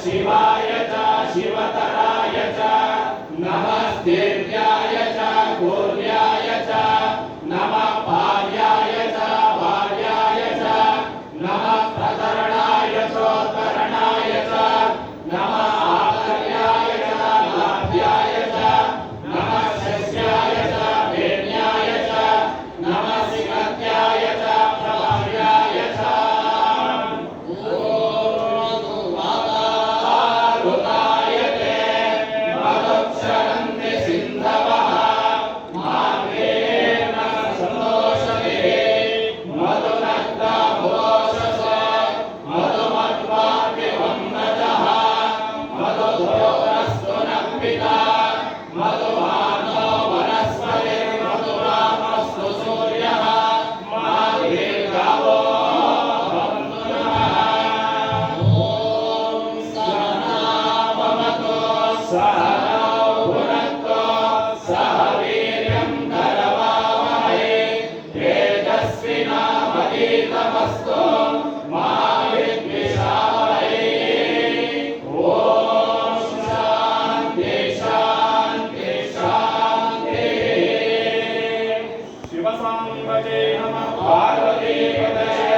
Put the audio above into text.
शिवाय च शिवतराय च नमस्तेभ्याय च गौर्याय च नमः भार्याय च भार्याय च नमः प्रतरणाय चोत्तरणाय च नमः आकर्याय च लाभ्याय च नमः शस्याय च वेण्याय च नमः सिकत्याय च प्रभार्याय च ॐ मदुक्षरन्ति सिन्धवः मार्गेण सन्तोषते मधुनक्तघोषस मधुमत्वाद्यवन्दतः मधुधोरस्तु नम्बिता मधुवानो वनस्पतिर्मधुरामस्तु सूर्यः मार्गे गावो भवन्तु नमः ॐ सहनाववतु सहनौ भुनक्तु सह वीर्यं करवावहै तेजस्विनावधीतमस्तु मा विद्विषावहै ॐ शान्ति शान्ति शान्तिः शिवसाम्बते नमः पार्वतीपतये